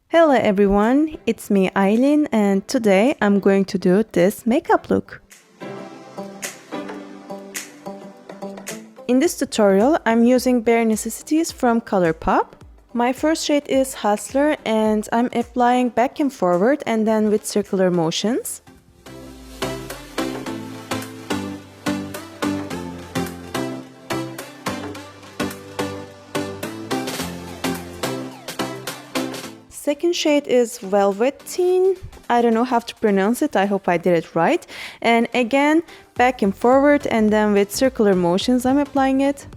Hello everyone, it's me Eileen, and today I'm going to do this makeup look. In this tutorial, I'm using Bare Necessities from ColourPop. My first shade is Hustler and I'm applying back and forward and then with circular motions. Second shade is Velveteen. I don't know how to pronounce it, I hope I did it right. And again, back and forward and then with circular motions I'm applying it.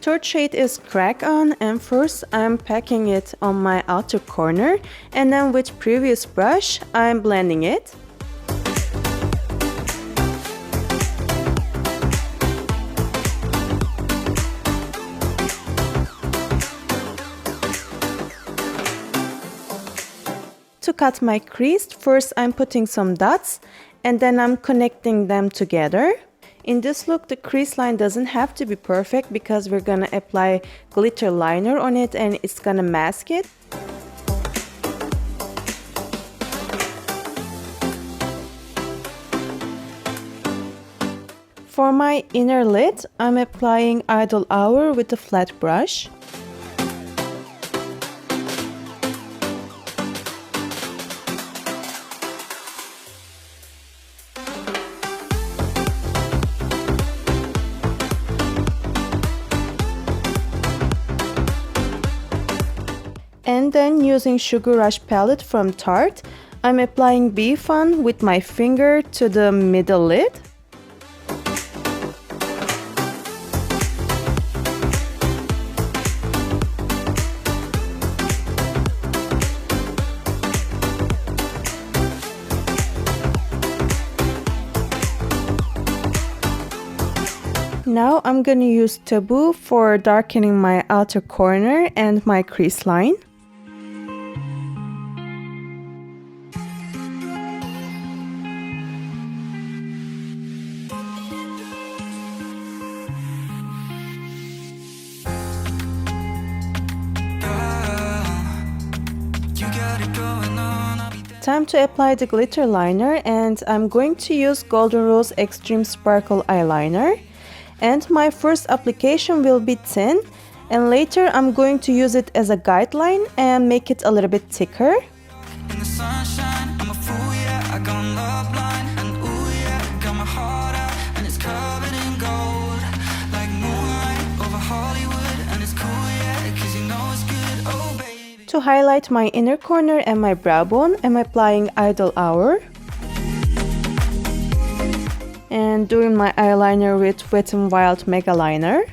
Third shade is Crack On, and first I'm packing it on my outer corner and then with previous brush I'm blending it. To cut my crease, first I'm putting some dots and then I'm connecting them together. In this look, the crease line doesn't have to be perfect because we're gonna apply glitter liner on it and it's gonna mask it. For my inner lid, I'm applying Idle Hour with a flat brush. And then using Sugar Rush palette from Tarte, I'm applying Be Fun with my finger to the middle lid. Now I'm gonna use Taboo for darkening my outer corner and my crease line. Time to apply the glitter liner, and I'm going to use Golden Rose Extreme Sparkle Eyeliner. And my first application will be thin, and later I'm going to use it as a guideline and make it a little bit thicker. In the sunshine, I'm a fool, yeah, I got a love line, and ooh yeah, got my heart out, and it's covered in gold, like moonlight over Hollywood, and it's cool, yeah, cause you know it's good, oh baby. To highlight my inner corner and my brow bone, I'm applying Idle Hour. And doing my eyeliner with Wet n Wild Mega Liner.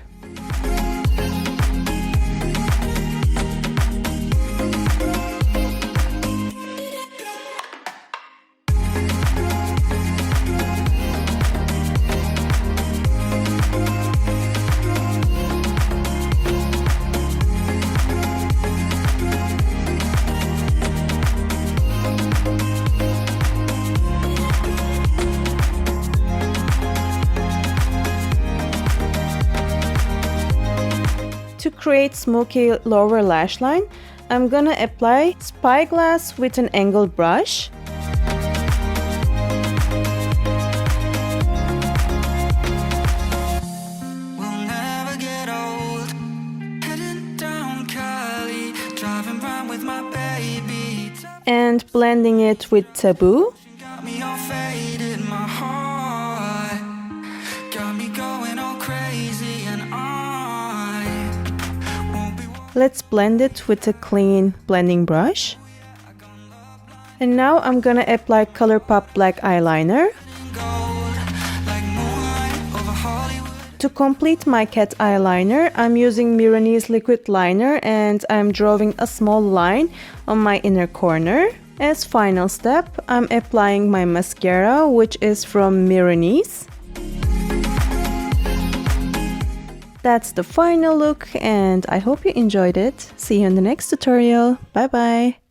To create smoky lower lash line, I'm gonna apply Spyglass with an angled brush. We'll never get old, heading down Cali, driving round with my baby. And blending it with Taboo. Got me all faded, my heart got me going all crazy, and Let's blend it with a clean blending brush. And now I'm gonna apply ColourPop black eyeliner. To complete my cat eyeliner, I'm using Mironese liquid liner and I'm drawing a small line on my inner corner. As final step, I'm applying my mascara, which is from Mironese. That's the final look and I hope you enjoyed it. See you in the next tutorial. Bye bye!